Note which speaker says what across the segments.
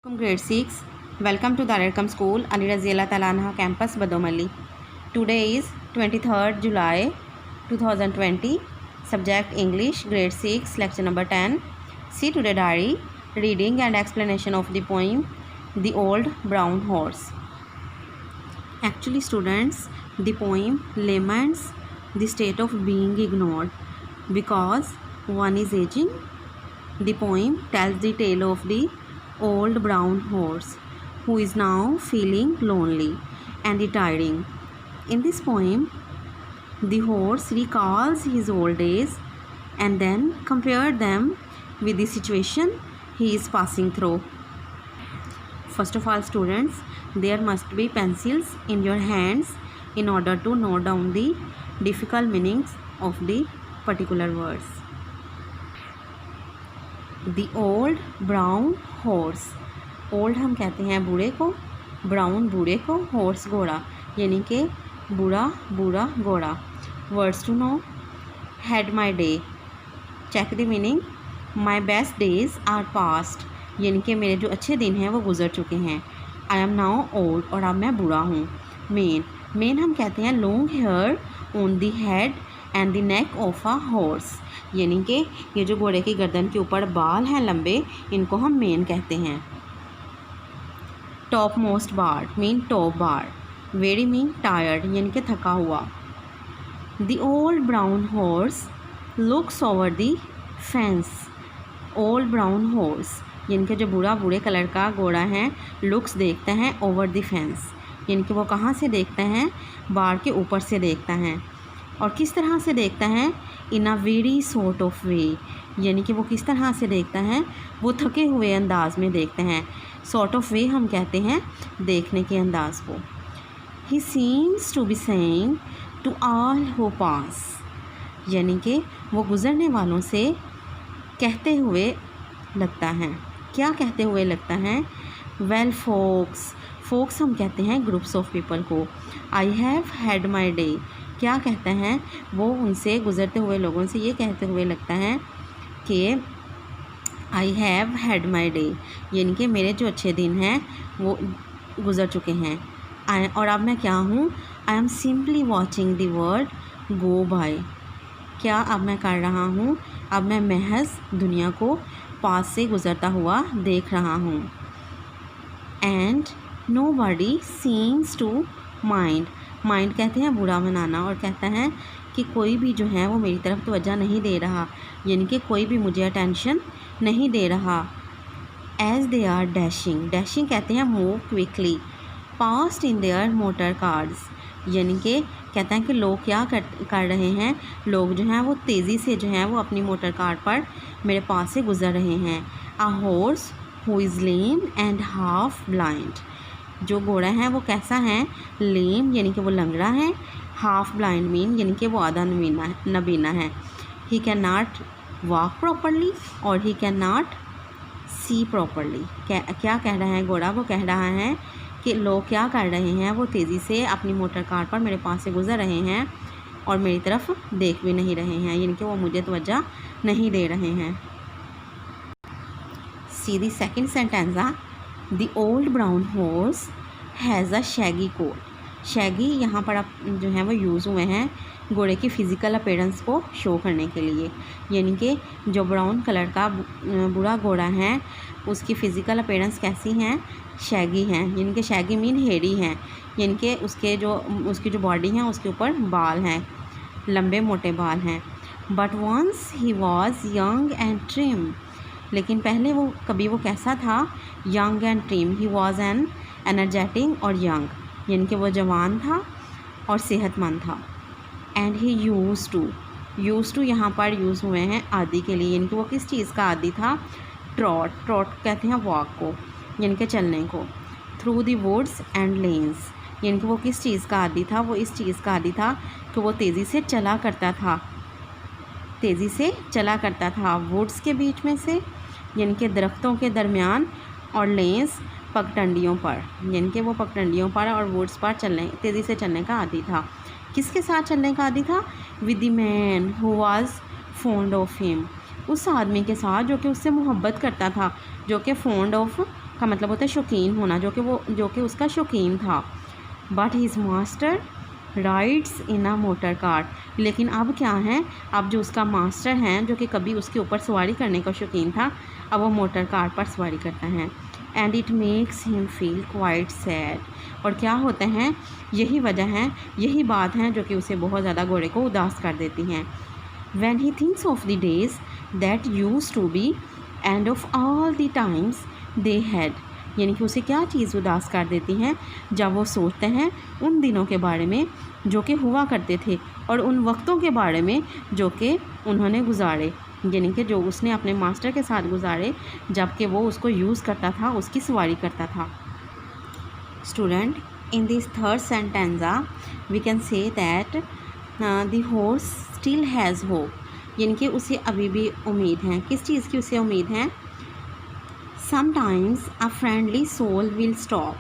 Speaker 1: Grade 6. Welcome to Dararkam School, Ali Razia Talanha Campus, Badomali. Today is 23rd July 2020. Subject English, Grade 6, Lecture number 10. See today diary, reading and explanation of the poem The Old Brown Horse. Actually students, the poem laments the state of being ignored because one is aging. The poem tells the tale of the old brown horse who is now feeling lonely and retiring. In this poem, the horse recalls his old days and then compares them with the situation he is passing through. First of all students, there must be pencils in your hands in order to note down the difficult meanings of the particular words. The old brown horse. Old हम कहते हैं बूढ़े को, brown बूढ़े को, horse घोड़ा, यानी कि बूढ़ा घोड़ा. Words to know. Had my day. Check the meaning. My best days are past, यानी कि मेरे जो अच्छे दिन हैं वो गुजर चुके हैं. आई एम नाउ ओल्ड, और अब मैं बूढ़ा हूँ. मेन हम कहते हैं long hair on the head and the neck of a horse, यानी कि ये जो घोड़े की गर्दन के ऊपर बाल हैं लंबे, इनको हम मेन कहते हैं. Top most bar mean top bar. Weary mean tired, यानी कि थका हुआ. The old brown horse looks over the fence. Old brown horse यानी कि जो बूढ़े कलर का घोड़ा है, लुक्स देखता है ओवर द फेंस, यानी कि वो कहाँ से देखता है, बार के ऊपर से देखता है. और किस तरह से देखता है, in a weary sort of way, यानी कि वो किस तरह से देखता है, वो थके हुए अंदाज में देखते हैं. सॉर्ट ऑफ वे हम कहते हैं देखने के अंदाज को. He seems to be saying to all who pass, यानी कि वो गुज़रने वालों से कहते हुए लगता है. क्या कहते हुए लगता है, वेल फोक्स हम कहते हैं ग्रुप्स ऑफ पीपल को. I have had my day, क्या कहता है, वो उनसे गुज़रते हुए लोगों से ये कहते हुए लगता है कि I have had my day, यानी कि मेरे जो अच्छे दिन हैं वो गुज़र चुके हैं. और अब मैं क्या हूँ, I am simply watching the world go by, क्या अब मैं कर रहा हूँ, अब मैं महज दुनिया को पास से गुज़रता हुआ देख रहा हूँ. And nobody seems to mind कहते हैं बुरा मनाना, और कहता है कि कोई भी जो है वो मेरी तरफ तवज्जो नहीं दे रहा, यानी कि कोई भी मुझे अटेंशन नहीं दे रहा. एज दे आर डैशिंग कहते हैं move quickly, past in their motor cars, यानी कि कहते हैं कि लोग क्या कर रहे हैं, लोग जो हैं वो तेज़ी से जो हैं वो अपनी मोटर कार पर मेरे पास से गुज़र रहे हैं. A horse who is lame and half blind, जो घोड़ा है वो कैसा है, लेम यानी कि वो लंगड़ा है, हाफ ब्लाइंड मीन यानी कि वो आधा नबीना है. He can not walk properly और he can not see properly. क्या कह रहा है घोड़ा, वो कह रहा है कि लोग क्या कर रहे हैं, वो तेज़ी से अपनी मोटर कार पर मेरे पास से गुज़र रहे हैं और मेरी तरफ देख भी नहीं रहे हैं, यानी कि वो मुझे तवज्जो नहीं दे रहे हैं. See the second sentence. The old brown horse has a shaggy coat. Shaggy यहाँ पर अब जो है वो यूज़ हुए हैं घोड़े की फ़िज़िकल अपीयरेंस को शो करने के लिए, यानी कि जो ब्राउन कलर का बूढ़ा घोड़ा है उसकी फ़िज़िकल अपीयरेंस कैसी हैं, शैगी हैं, यानी कि शैगी मीन हेयरी हैं, यानी कि उसकी जो बॉडी है उसके ऊपर बाल हैं, लंबे मोटे बाल हैं. But once he was young and trim, लेकिन पहले कभी वो कैसा था, young and trim. He was an energetic और यंग, यानी कि वो जवान था और सेहतमंद था. एंड ही यूज़ टू यहाँ पर यूज़ हुए हैं आदि के लिए, यानी कि वो किस चीज़ का आदि था, ट्रॉट कहते हैं वॉक को, यानी कि चलने को. Through the woods and lanes, यानी कि वो किस चीज़ का आदि था, वो इस चीज़ का आदि था कि वो तेज़ी से चला करता था वुड्स के बीच में से, यानी कि दरख्तों के दरमियान, और लेन्स पगडंडियों पर, यानी कि वो पगडंडियों पर और वुड्स पर तेज़ी से चलने का आदी था. किसके साथ चलने का आदी था, with the man who was fond of him, उस आदमी के साथ जो कि उससे मोहब्बत करता था, जो कि फॉन्ड ऑफ का मतलब होता है शौकीन होना, जो कि उसका शौकीन था। But his master rides in a motor car, लेकिन अब क्या है, अब जो उसका मास्टर हैं जो कि कभी उसके ऊपर सवारी करने का शौकीन था, अब वो मोटर कार पर सवारी करता है। And it makes him feel quite sad, और क्या होते हैं, यही वजह है, यही बात है जो कि उसे बहुत ज़्यादा घोड़े को उदास कर देती हैं। When he thinks of the days that used to be and of all the times they had, यानी कि उसे क्या चीज़ उदास कर देती हैं, जब वो सोचते हैं उन दिनों के बारे में जो कि हुआ करते थे, और उन वक्तों के बारे में जो कि उन्होंने गुजारे, यानी कि जो उसने अपने मास्टर के साथ गुजारे जबकि वो उसको यूज़ करता था, उसकी सवारी करता था। Student, in this third sentence we can say that the horse still has hope, यानी कि उसे अभी भी उम्मीद है। किस चीज़ की उसे उम्मीद है? Sometimes a friendly soul will stop,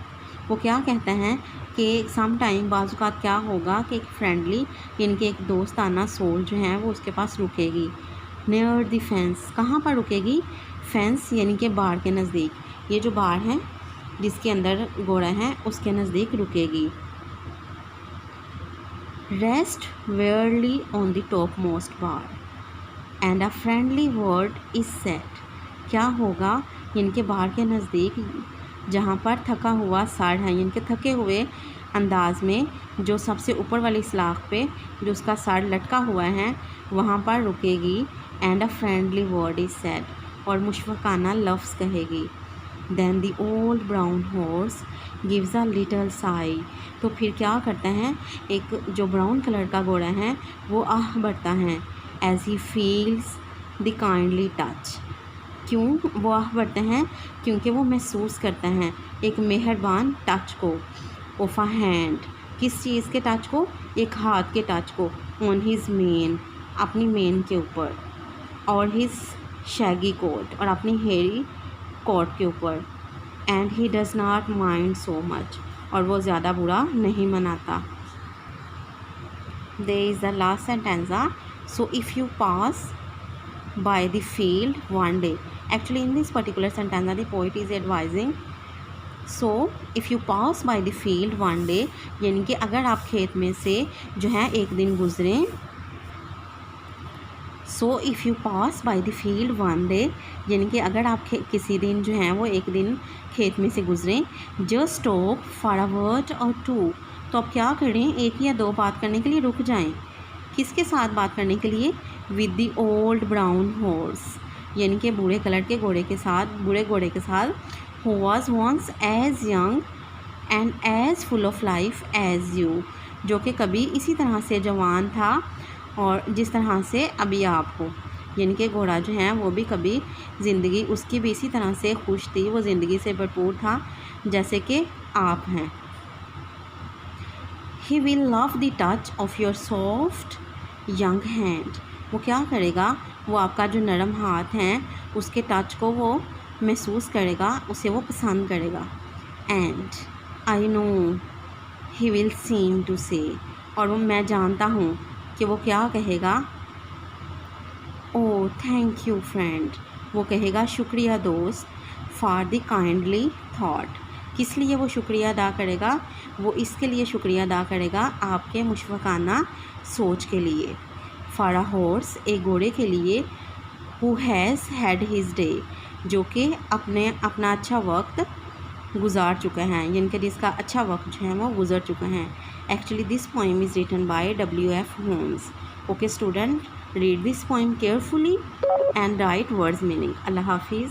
Speaker 1: वो क्या कहते हैं कि सम टाइम बाज़-औक़ात क्या होगा कि एक फ्रेंडली यानी कि एक दोस्ताना सोल जो है वो उसके पास रुकेगी। नियर द फेंस, कहाँ पर रुकेगी? फेंस यानी कि बाड़ के नज़दीक, ये जो बाड़ है जिसके अंदर घोड़ा है उसके नज़दीक रुकेगी। Rest wearily on the top most bar and a friendly word is set, क्या होगा, यानी कि बाहर के नज़दीक जहाँ पर थका हुआ सर है, यानी कि थके हुए अंदाज में जो सबसे ऊपर वाली सलाख पे जो उसका सर लटका हुआ है वहाँ पर रुकेगी। And a friendly word is said, और मुशफ़क़ाना लफ्ज़ कहेगी। Then the old brown horse gives a little sigh, तो फिर क्या करता है, एक जो ब्राउन कलर का घोड़ा है वो आह भरता है। As he feels the kindly touch, क्यों वो आह भरते हैं? क्योंकि वो महसूस करते हैं एक मेहरबान टच को। ऑफ अ हैंड, किस चीज़ के टच को? एक हाथ के टच को। ऑन हिज मेन, अपनी मेन के ऊपर। और हिज शैगी कोट, और अपनी हेरी कोट के ऊपर। And he does not mind so much, और वो ज़्यादा बुरा नहीं मनाता। There is the last sentence, so if you pass by the field one day, actually in this particular sentence the poet is advising, so if you pass by the field one day, यानी कि अगर आप खेत में से जो है एक दिन गुजरें, so if you pass by the field one day, यानी कि अगर आप किसी दिन जो है वो एक दिन खेत में से गुजरें, just stop for a word or two, तो आप क्या करें, एक या दो बात करने के लिए रुक जाएं। किसके साथ बात करने के लिए? With the old brown horse, यानी कि बूढ़े कलर के घोड़े के साथ, बूढ़े घोड़े के साथ। Who was once as young and as full of life as you, जो कि कभी इसी तरह से जवान था और जिस तरह से अभी आप हो, यानी कि घोड़ा जो है वो भी कभी ज़िंदगी उसकी भी इसी तरह से खुश थी, वो ज़िंदगी से भरपूर था जैसे कि आप हैं। He will love the touch of your soft young hand, वो क्या करेगा, वो आपका जो नरम हाथ है उसके टच को वो महसूस करेगा, उसे वो पसंद करेगा। And I know he will seem to say, और वो मैं जानता हूँ कि वो क्या कहेगा, ओ थैंक यू फ्रेंड, वो कहेगा शुक्रिया दोस्त। फॉर द काइंडली थॉट, किस लिए वो शुक्रिया अदा करेगा? वो इसके लिए शुक्रिया अदा करेगा आपके मुशफ़क़ाना सोच के लिए। फॉर अ हॉर्स, एक घोड़े के लिए। Who has had his day, जो कि अपना अच्छा वक्त गुजार चुका है, यानी कि जिसका अच्छा वक्त जो है वो गुजर चुका है। Actually this poem is written by W.F. Holmes. Okay student, read this poem carefully and write words meaning. Allah Hafiz.